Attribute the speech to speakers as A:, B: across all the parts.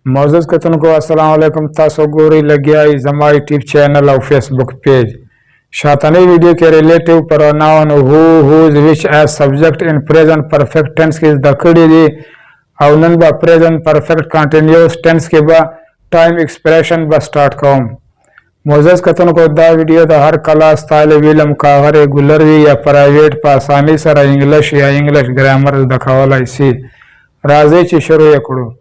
A: मोज़ज़ कतनको अस्सलाम वालेकुम। तासो गोरी लगिया जमा यूट्यूब चैनल और फेसबुक पेज शातानी वीडियो के relative pronoun who whose which as subject in present perfect tense की दखड़ी दी और नन बा प्रेजेंट परफेक्ट कंटिन्यूस टेंस के बा टाइम एक्सप्रेशन बा स्टार्ट कौम। मोज़ज़ कतनको दा वीडियो दा हर क्लास तालिब इल्म का हर रेगुलर या प्राइवेट पर आसानी सर इंग्लिश या इंग्लिश ग्रामर दखावला इसी राजी ची शुरू यकड़ो।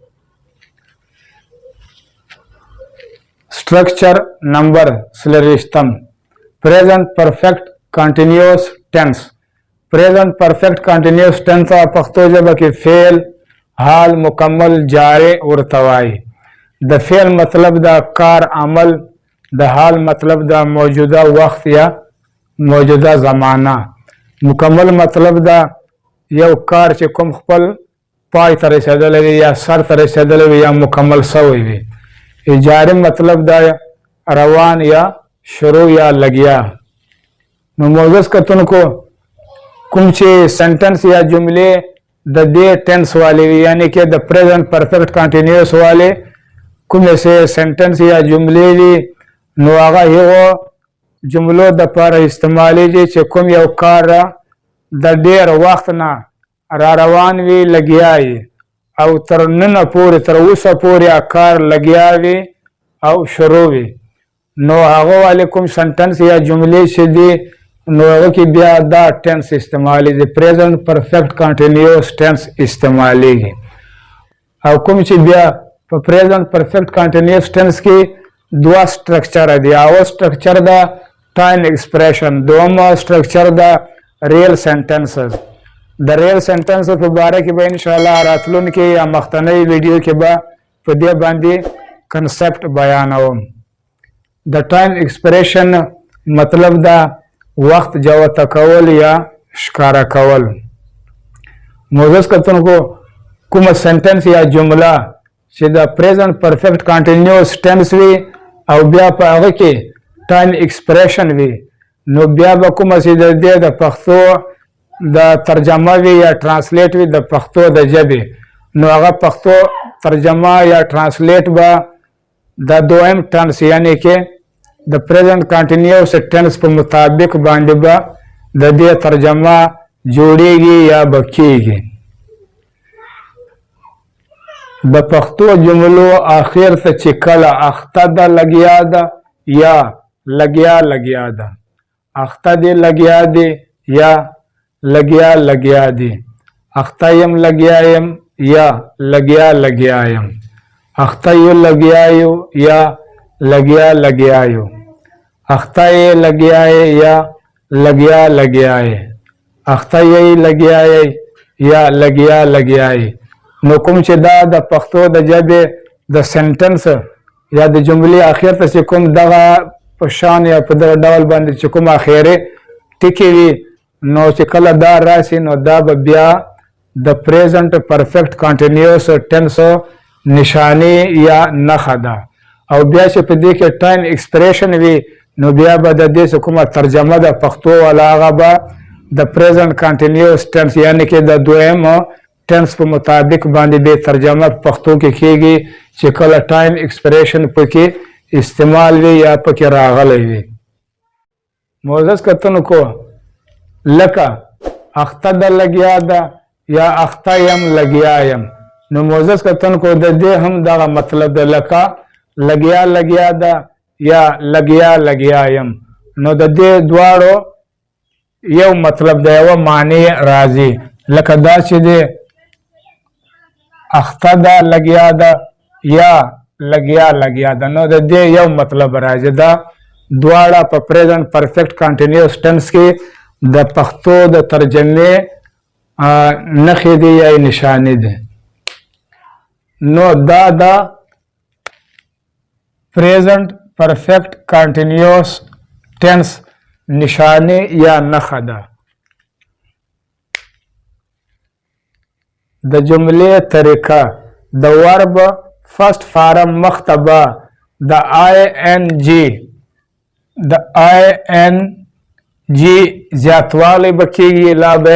A: स्ट्रक्चर नंबर स्लरिस्तम present perfect continuous tense. Present perfect continuous tense Pashto जब के फेल हाल मुकम्मल जारे और तवाई। द फेल मतलब द कार अमल, द हाल मतलब द मौजूदा वक्त या मौजूदा ज़माना, मुकम्मल मतलब द यव कार चे कुम खपल पाई तरह से दलवी या सर तरह से दलवी या मुकम्मल सवी भी। जारी मतलब दा रवान या शुरू या लगिया। मोज़ज़ कतन को कुछ सेंटेंस या जुमले द दे टेंस वाले यानी कि द प्रेजेंट परफेक्ट कंटिन्यूस वाले कुछ ऐसे सेंटेंस या जुमले भी नुआगा ही वो जुमलों द पर इस्तेमाली जी चुम या कार द देर वक्त ना रवान भी लगिया और तरन पूरी तरह पूरी कार लगिया भी और शुरू भी नो आगो वाले कुछ सेंटेंस या जुमले से दी नो की ब्या दा टेंस इस्तेमाली दी प्रेजेंट परफेक्ट कंटिन्यूस टेंस इस्तेमाली और कुछ ब्या प्रेजेंट परफेक्ट कंटिन्यूस टेंस की दुआ स्ट्रक्चर है दिया वो स्ट्रक्चर द टाइम एक्सप्रेशन दोनों structure the real sentences the real sentence मुबारक के बाद इंशाल्लाह रातलुन के या मख्तनई वीडियो के बाद पदिया बांधी कंसेप्ट बयान हो। द टाइम एक्सप्रेशन मतलब द वक्त जव तकवल या शिकारा कवल। मोज़ज़ कतन को कुम सेंटेंस या जुमला से द प्रेजेंट परफेक्ट कंटिन्यूस टेंस भी और ब्या पागे के टाइम एक्सप्रेशन भी नो ब्या बकुम से दे द पख्तो द तर्जमा भी या ट्रांसलेट भी द पख्तो द जबे नो आगा पख्तो तर्जमा या ट्रांसलेट बा द दोएम टेंस यानी के द प्रेजेंट कंटिन्यूस टेंस के मुताबिक बांध बा द दे तर्जमा जोड़ेगी या बखेगी। द पख्तो जुमलो आखिर से चिकल अख्ता द लगिया द या लगिया लगिया द अख्ता दे लगिया दे या लगिया लगिया दे अख्तायम लगियायम या लगिया लगियायम अख्तायो लगियायो या लगिया लगियायो अख्ताये लगियाए या लगिया लगियाए अख्ताये लगियाए या लगिया लगियाए। नुकुम चदा द पख्तो द जबे द सेंटेंस या द जुमले आखिर तक चुकुम दगा पशान या पदर डबल बंद चुकुम आखिरे टिकी भी नो चिकल दा राशि नो दा ब्या द प्रेजेंट परफेक्ट कंटिन्यूस टेंस निशानी या नखदा और ब्या से पदी के टाइम एक्सप्रेशन भी नो ब्या बदे से कुमा तर्जमा द पख्तो वाला आगा द प्रेजेंट कंटिन्यूस टेंस यानी कि द दोएम टेंस के मुताबिक बांधी बे तर्जमा पख्तो की खेगी चिकल टाइम एक्सप्रेशन पके इस्तेमाल भी या पके रागल भी। मोज़ज़ कतन को लका अख्ता द लगिया द या अख्तायम लगियायम नो मोज़ज़ कतन को दे हम दा मतलब द लका लगिया लगिया द या लगिया लगियायम नो दे द्वारो यो मतलब द वो मानी राजी लका दा दे अख्ता द लगिया द या लगिया लगिया द नो दे यो मतलब राजी दा द्वारा पर प्रेजेंट परफेक्ट कंटिन्यूस टेंस की द पख्तो द तर्जमे नखी दे या निशानी दे नो दा प्रेजेंट परफेक्ट कंटिन्यूस टेंस निशानी या नखदा। द जुमले तरीका द वर्ब फर्स्ट फारम मख्तबा द ING ज्यातवाले बखेगी लाभ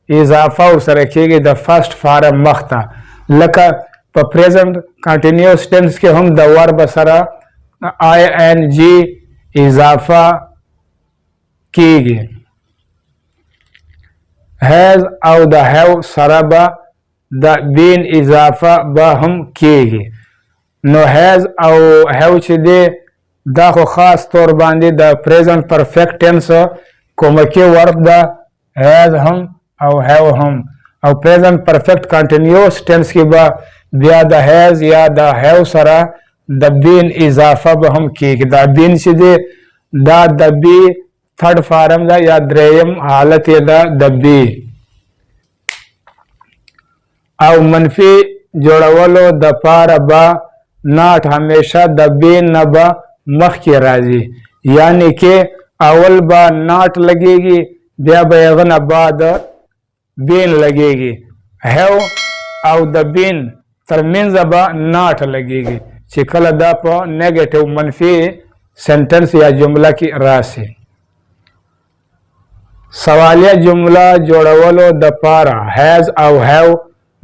A: इजाफा उस रखेगी द फर्स्ट फारम मख्ता लका په present continuous tense کې هم د verb سره ing اضافه کیږي. has او د have سره به د been اضافه به هم کیږي. نو has او have چې دی دا خو خاص طور باندې د present perfect tense کومکی verb ده has هم او have هم. او present perfect continuous tense کې به بیا د has یا د have سره د been اضافه به هم کیږي. دا been چې دی دا د be third form ده یا دریم حالت یې ده د be. او منفي جوړولو د پاره به not همیشه د be نه به مخکې راځي، یعنی کې اول به not لګیږي بیا به هغه نه بعد been لګیږي. have او د been ترمنځ به not لګیږي چې کله دا په نیگیټیو منفي سنټنس یا جمله کې راشي. سوالیه جمله جوړولو د پاره has او have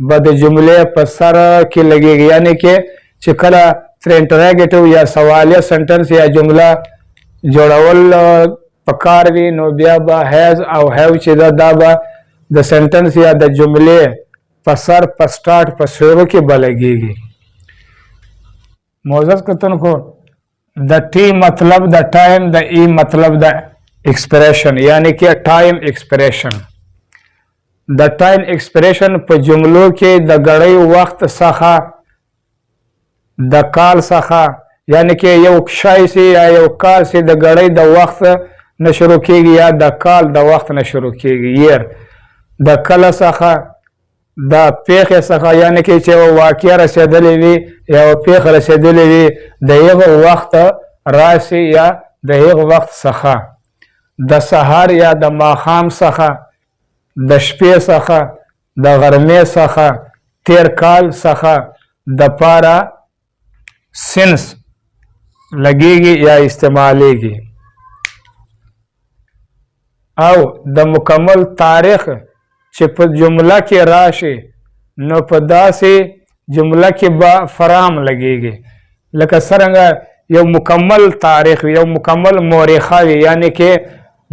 A: به د جملې په سر کې لګیږي، یعنی کې چې کله تر انټراګیټیو یا سوالیه سنټنس یا جمله جوړول پکار وي نو بیا به has او have چې دا به د سنټنس یا د جملې په سر په سٹارټ په شروع کې به لګیږي. معزز کتونکو د ټی مطلب د ټایم د ای مطلب د ایکسپریشن، یعنی کې ټایم ایکسپریشن. د ټایم ایکسپریشن په جملو کې د غړی وخت څخه د کال څخه، یعنی کې یو شای سي یا یو کال سي د غړی د وخت نه شروع کیږي یا د کال د وخت نه شروع کیږي. ير د کله څخه د پیښې څخه، یعنی کې چې واقعیا رسیدلې وي یا پیښه رسیدلې وي د یو وخت راشي یا د یو وخت څخه، د سحر یا د ماښام څخه، د شپې څخه، د غرمې څخه، تیر کال څخه د پاره سنس لګیږي یا استعمالیږي. او د مکمل تاریخ چې په جمله کې راشي نو په داسې جمله کې به فرام لګیږي، لکه څرنګه یو مکمل تاریخ یو مکمل مورخه وي، یعنی کې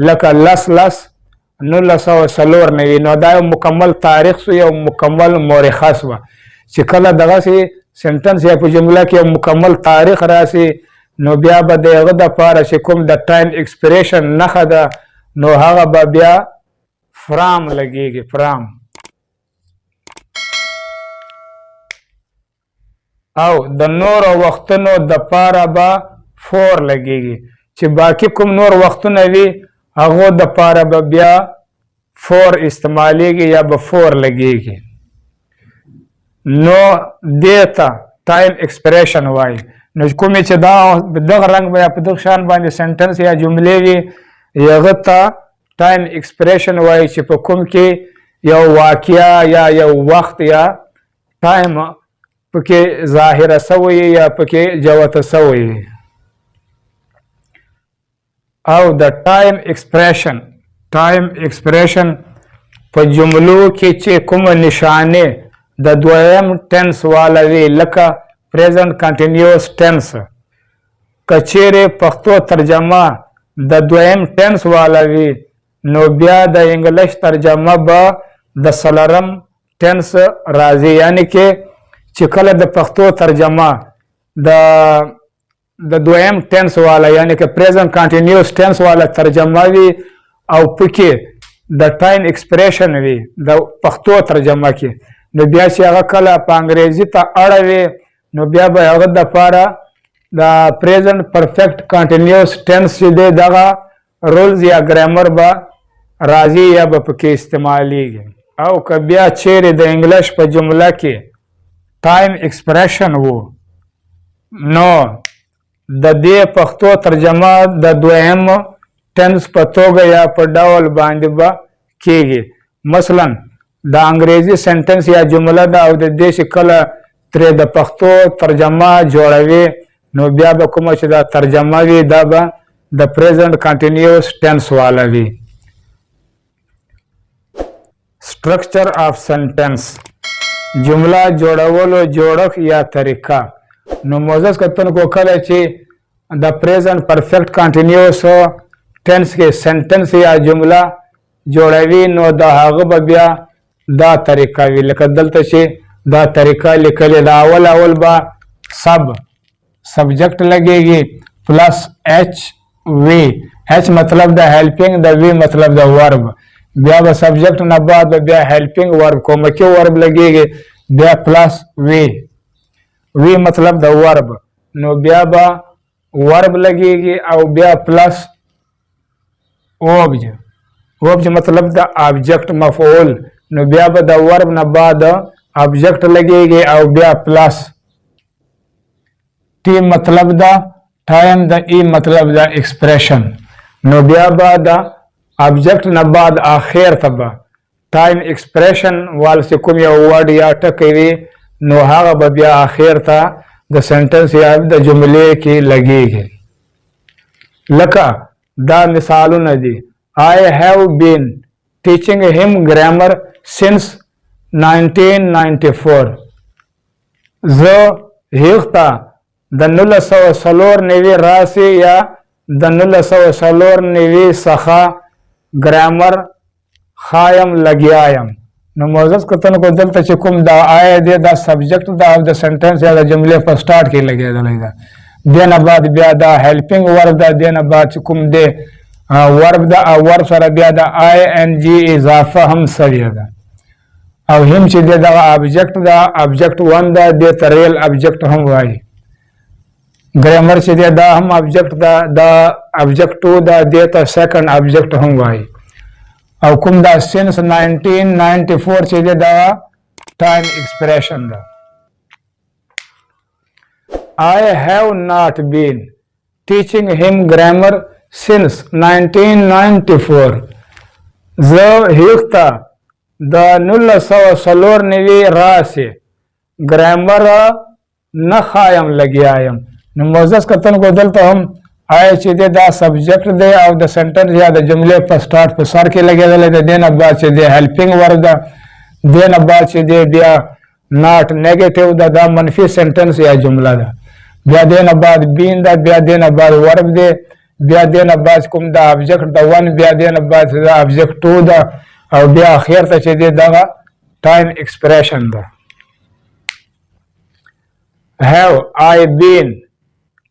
A: لکه 1994 نو دا یو مکمل تاریخ سو یو مکمل مورخه سو چې کله دغسې سنټنس یا په جمله کې یو مکمل تاریخ راشي نو بیا به د هغه دپاره چې کوم د ټایم ایکسپریشن نښه ده نو هغه به بیا فرام لګیږي. فرام او د نور وختونو د پاره به فور لګیږي، چې باقی کوم نور وختونه وي هغه د پاره به بیا فور استعمالیږي یا به فور لګیږي. نو دیتا ټایم ایکسپریشن وایي. نو کومې چې دغه رنګ به یا په دغه شان باندې سنټنس یا جملې وي هغه ته ټایم ایکسپریشن وایي چې په کوم کې یو واقعه یا یو وخت یا ټایم پکې ظاهره سوی یا پکې جوته سوی. او د ټایم ایکسپریشن په جملو کې چې کوم نشانه د دویم ټنس والا وی لکه پریزنٹ کنټینیوس ټنس، کچېرې پښتو ترجمه د دویم ټنس والا وی نو بیا د انګلیش ترجمه به د څلورم ټنس راځي، یعنی کې چې کله د پښتو ترجمه د دویم ټنس والا یعنی کې پریزنٹ کنټینیوس ټنس والا ترجمه وي او پکې د ټایم ایکسپریشن وي د پښتو ترجمه کې، نو بیا چې هغه کله په انګریزي ته اړوي نو بیا به هغه دپاره د پریزنٹ پرفیکټ کنټینیوس ټنس چې دی دغه رولز یا ګرامر به راځي یا به پکې استعمالیږي. او که بیا چیرې د انګلیش په جمله کې ټایم ایکسپریشن وو نو د دې پښتو ترجمه د دویم ټنس په توګه یا په ډول باندې به کیږي. مثلا د انګریزي سنټنس یا جمله ده او د دې چې کله ترې د پښتو ترجمه جوړوي نو بیا به کومه چې دا ترجمه وي دا به د پریزنٹ کنټینیوس ټنس والا وي. structure of sentence جمله جوړولو جوړښت یا طریقه. نو موزس کتونکو کله چې د پریزنٹ پرفیکٹ کنټینیوس ټنس کې سنټنس یا جمله جوړوي نو د هغه به بیا دا طریقه وي. لکه دلته چې دا طریقه لیکلې ده، اول به سبجیکټ لګېږي پلس ایچ وی. ایچ مطلب د هیلپینګ، د وی مطلب د ورب. بیا به سبجیکټ نه بعد بیا هیلپینګ ورب کومکی ورب لګېږي بیا پلس وی مطلب د ورب. نو بیا به ورب لګېږي او بیا پلس اوبج مطلب د آبجیکټ مفعول. نو بیا به د ورب نه بعد آبجیکټ لګېږي او بیا پلس ټی مطلب د ټایم، د ای مطلب د ایکسپریشن. نو بیا به د آبجیکټ نه بعد آخر ته به ټایم ایکسپریشن والسې کوم یو ورډ یا ټکی وي نو هغه به بیا آخر ته د سنټنس یا د جملې کې لګېږي. لکه دا مثالونه دي. I have been teaching him grammar since 1994. زه هغه ته د 1994 راسي یا د 1994 څخه ګرامر خایم لګیایم. نو موزس کتونکو دلته چې کوم دا آیا دی دا سبجیکټ دا او د سنټنس یا د جملې په سٹارټ کې لګېدلی ده. دې نه بعد بیا دا هیلپینګ ورب ده. دې نه بعد چې کوم دی ورب ده او ورب سره بیا د آی ان جی اضافه هم سوې ده. او هم چې دی دغه ابجیکټ ده، ابجیکټ 1 ده، دې ته ریل ابجیکټ هم وایي. ګرامر چې دی دا هم ابجیکټ ده، دا ابجیکټ 2 ده، دې ته سیکنډ ابجیکټ هم وایي. او کوم دا سینس 1994 چې دی دا ټایم ایکسپریشن ده. I have not been teaching him grammar since 1994. زه هغه ته د 1994 راسي ګرامر نه خایم لګیایم. نو موزس کتونکو دلته هم آیا چې دی دا سبجیکټ دی او د سنټنس یا د جملې په سٹارټ په سر کې لګېدلی دی. دې نه بعد چې دی هیلپینګ ورب ده. دې نه بعد چې دی بیا ناٹ نیګیټیو ده، دا منفي سنټنس یا جمله ده. بیا دې نه بعد بین ده، بیا دې نه بعد ورب دی، بیا دې نه بعد کوم دا ابجیکټ د 1، بیا دې نه بعد دا ابجیکټ 2 ده او بیا اخر ته چې دی دغه ټایم ایکسپریشن ده. Have I been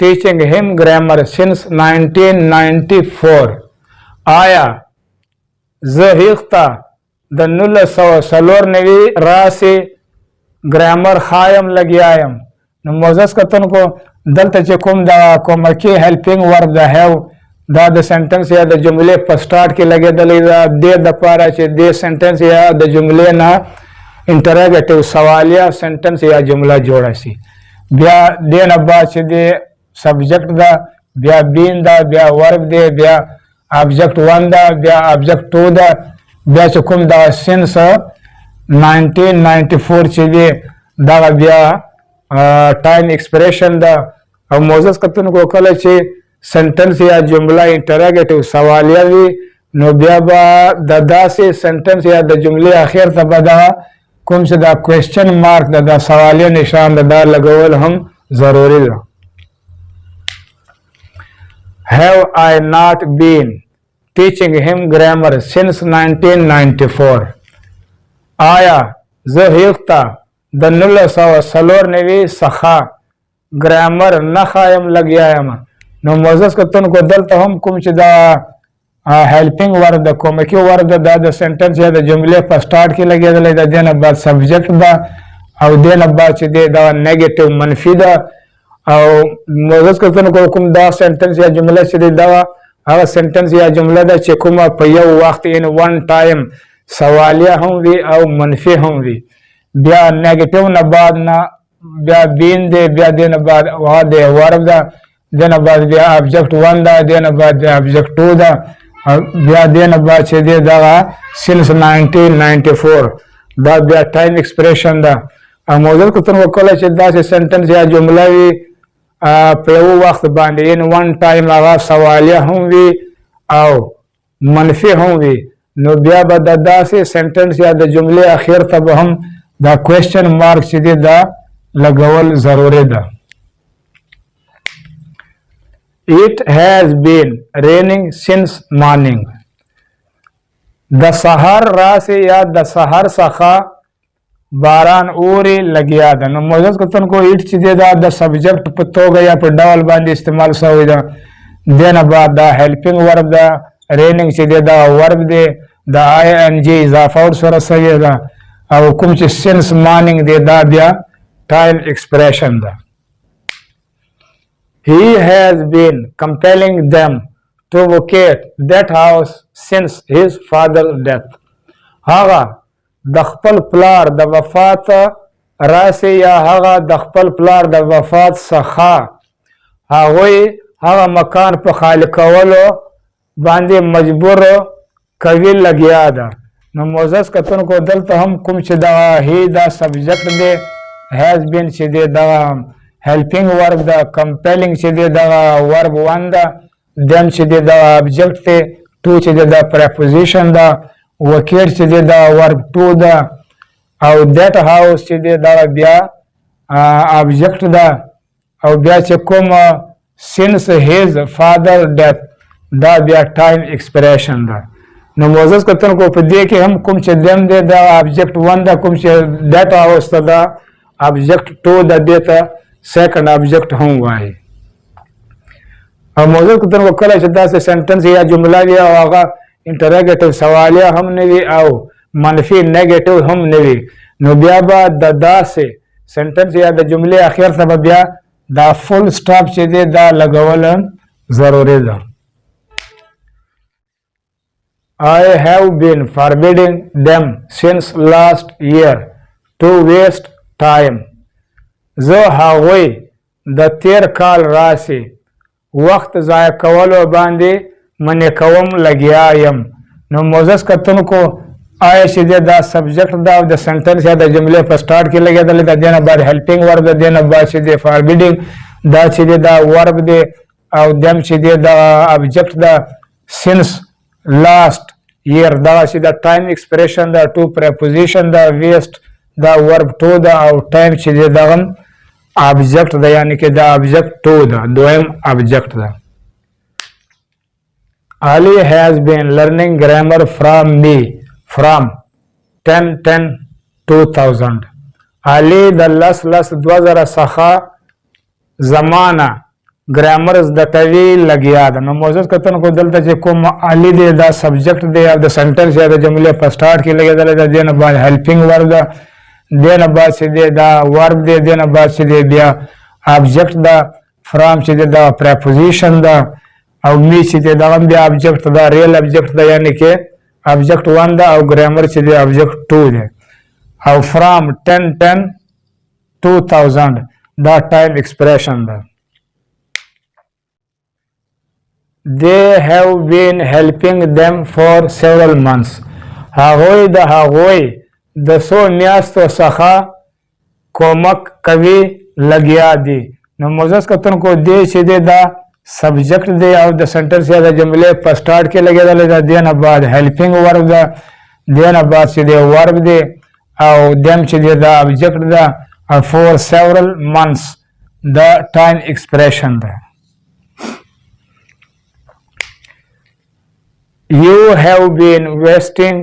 A: teaching him grammar since 1994. آیا زه هغه ته د 1994 راسي ګرامر خایم لګیایم. نو موزس کتونکو دلته چې کوم دا کومکی هیلپینګ ورب ده هیو دا د سنټنس یا د جملې په سٹارټ کې لګېدلی ده. دې دپاره چې دې سنټنس یا د جملې نه انټراګیټیو سوالیه سنټنس یا جمله جوړه شي. بیا دې نه بعد چې دې سبجیکټ ده، بیا بین ده، بیا ورب دی، بیا ابجیکټ 1 ده، بیا ابجیکټ 2 ده، بیا چې کوم دغه سینس 1994 چې دی دغه بیا ټایم ایکسپریشن ده. او موزس کتونکو کله چې سنټنس یا جمله انټراګیټیو سوالیه وي نو بیا به د داسې سنټنس یا د جملې اخر ته به دغه کوم چې دا کوېسچن مارک ده، دا سوالیه نشان ده، دا لګول هم ضروري ده. Have I not been teaching him grammar since 1994. آیا زه هغه ته د 1994 څخه ګرامر نه خایم لګیایم. نو موزس کتونکو دلته هم کوم چې دا هیلپینګ ورب ده، کومکی ورب ده، دا د سنټنس یا د جملې په سٹارټ کې لګېدلی ده. دې نه بعد سبجیکټ ده او دې نه بعد چې دی دا نیګیټیو منفي ده. او موزس کتونکو کوم دا سنټنس یا جمله چې دی دا هغه سنټنس یا جمله ده چې کومه په یو وخت ان ون ټایم سوالیه هم وي او منفي هم وي. بیا نیګیټیو نه بعد نه بیا بین دی، بیا دې نه بعد دی ورب ده، دې نه بعد بیا ابجیکټ 1 ده، دې نه بعد ابجیکټ 2 ده، بیا دې نه بعد چې دی دغه سینس 1994 دا بیا ټایم ایکسپریشن ده. او موزس کتونکو کله چې داسې سنټنس یا جمله وي په یو وخت باندې ان ون ټایم هغه سوالیه هم وي او منفي هم وي نو بیا به د داسې سنټنس یا د جملې اخر ته به هم دا کوېشن مارک چې دی دا لګول ضروري ده. It has been raining since morning. د سحر راسي یا د سحر څخه باران اوري لګیا ده. نو موجز کتونکو ایټ چې دی دا د سبجیکټ په توګه یا په ډول باندې استعمال شوی ده. دینه بعد دا هیلپینګ ورب ده. ریننګ چې دی دا ورب دی د آی ان جی اضافه ور سره شوې ده او کوم چې سینس مارنینګ دی دا بیا ټایم ایکسپریشن ده. He has been compelling them to vacate that house since his father's death. هغه د خپل پلار د وفات راسي یا هغه د خپل پلار د وفات څخه هغه مکان په خالی کولو باندې مجبور کوي لګیا ده. نو موزس کتونکو دلته هم کوم چې دا هی دا سبجیکټ دی has been چې دی دا helping verb دا compelling چې دی دا verb 1 دا then چې دی دا object دی 2 چې دی دا preposition دا vacate چې دی دا verb 2 دا او that house چې دی دا بیا object دا او بیا چې کوم since his father death دا بیا time expression دا. نو موزس کتونکو په دې کې هم کوم چې them دی دا object 1 دا کوم چې that house دا object 2 دا دیتا سیکنډ آبجیکټ هم وایي. او موضوع کتونکو کله چې داسې سنټنس یا جمله وي او هغه انټراګیټیو سوالیه هم نه وي او منفي نیګیټیو هم نه وي نو بیا به د داسې سنټنس یا د جملې اخر ته به بیا دا فل سټاپ چې دی دا لګول ضروري ده. I have been forbidding them since last year to waste time. زه هغوی د تیر کال راسي وخت ضایع کولو باندې منې کوم لګیا یم. نو موزس کتونکو آیا چې دی دا سبجیکټ دا د سنټنس یا د جملې په سټارټ کې لګېدلی د دې نه بعد هیلپینګ ورب د دې نه بعد چې دی فاربیډینګ دا چې دی دا ورب دی او دم چې دی دا ابجیکټ دا سینس لاست year دا چې دا ټایم ایکسپریشن دا ټو پریپوزیشن دا ویسٹ دا ورب ټو دا او ټایم چې دی دغه آبجیکٹ دا یعنی کہ دا آبجیکٹ ٹو دا دویم آبجیکٹ دا. Ali has been learning grammar from me from 10/10/2000. Ali د لس 2000 څخه زمانہ ګرامر زده کوي لګیا ده. نو موضوع کتونکو دلته چې کوم Ali دی دا سبجیکټ دی او د سنټنس یا د جملې په سټارټ کې لګېدلی ده. دې نه بعد هیلپینګ ورب ده دینا بعد چې دی دا ورب دی دینا بعد چې دی بیا آبجیکټ دا فرام چې دی دا پریپوزیشن دا او می چې دی دا بیا آبجیکټ دا ریل آبجیکټ دا یعنی کې آبجیکټ 1 دا او ګرامر چې دی آبجیکټ 2 دی او فرام 10/10/2000 دا ټایم ایکسپریشن دا. They have been helping them for several months. هغوی د هغوی د څو میاشتو څخه کومک کوي لګیا دي. نو موزس کتونکو دی چې دی دا سبجیکټ دی او د سنټنس یا د جملې په سټارټ کې لګېدلی ده. دې نه بعد هیلپینګ ورب ده دې نه بعد چې دی ورب دی او دیم چې دی دا ابجیکټ ده او فور سیورل منثس دا ټایم ایکسپریشن ده. You have been wasting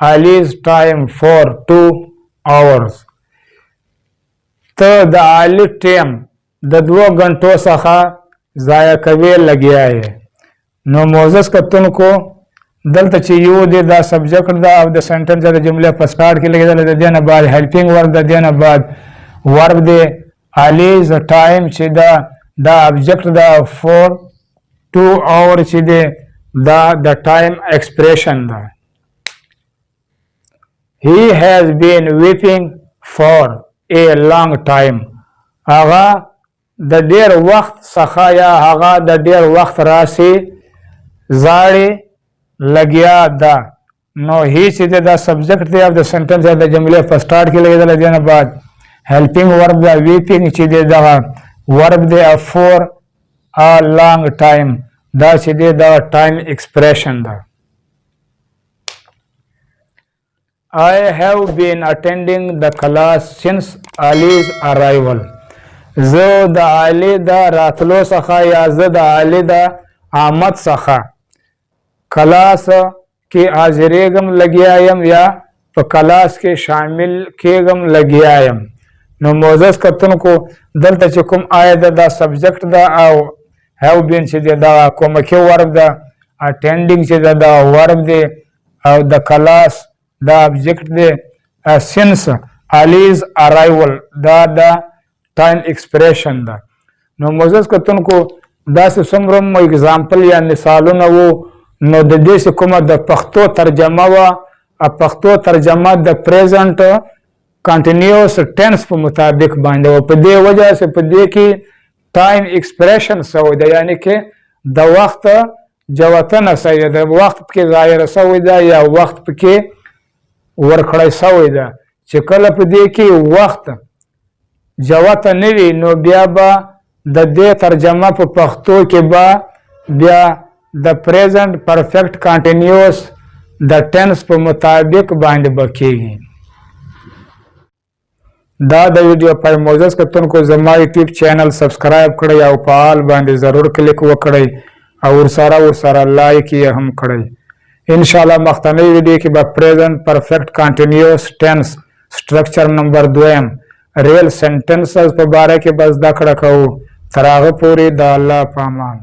A: Ali's time for 2 hours. ته د علی ټیم د 2 غنټو څخه ضایع کوي لګیا یې. نو موزس کتونکو دلته چې یو دی دا سبجیکټ دا او د سنټنس د جملې په سټارټ کې لګېدلی د دې نه بعد هیلپینګ ورب د دې نه بعد ورب دی Ali's time چې دا ابجیکټ دا for 2 hours چې دی دا د ټایم ایکسپریشن ده. He has been weeping for a long time. هغه د ډیر وخت څخه یا هغه د ډیر وخت راسي زاړې لګیا ده. نو هی چې دا سبجیکټ دی او د سنټنس یا د جملې په سټارټ کې لګېدلی دی نه بعد هیلپینګ ورب دا ویپینګ چې دی دغه ورب دی فور a long time دا چې دی دا ټایم ایکسپریشن ده. I have been attending the class since Ali's arrival. زه د علي د راتلو څخه یا زه د علي د آمد څخه کلاس کې حاضرېږم لګیا یم یا په کلاس کې شامل کېږم لګیا یم. نو معزز کتونکو دلته چې کوم آیا دا سبجیکټ ده او have been چې دی دا کومکي ورب ده، attending چې ده دا ورب دی او د کلاس دا ابجیکټ دی. since Ali's arrival دا د ټایم ایکسپریشن ده. نو معزز کتونکو داسې څومره اګزامپل یا مثالونه وو، نو د دې چې کومه د پښتو ترجمه وه، پښتو ترجمه د پریزنټ کنټینیوس ټینس په مطابق باندې وه. په دې وجه چې په دې کې ټایم ایکسپریشن سوی ده، یعنی کې د وخت جوتنه سوی ده، وخت پکې ظاهره سوی ده یا وخت پکې ورکړی سوی ده. چې کله په دې کې وخت جوته نه وي نو بیا به د دې ترجمه په پښتو کې به بیا د پریزنټ پرفیکټ کنټینیوس د ټینس په مطابق باندې به کېږي. دا د ویډیو پای معزز کتونکو زما یوټیوب چینل سبسکرایب کړئ او په آل باندې ضرور کلیک وکړئ او ورسره لایک یې هم کړئ. انشاءالله مخکنی ویډیو کې به پریزنټ پرفیکټ کنټینیوس ټینس سټرکچر نمبر 2 ریل سنټنسز په باره کې به زده کړه کوو. تر هغه پورې د الله په امان.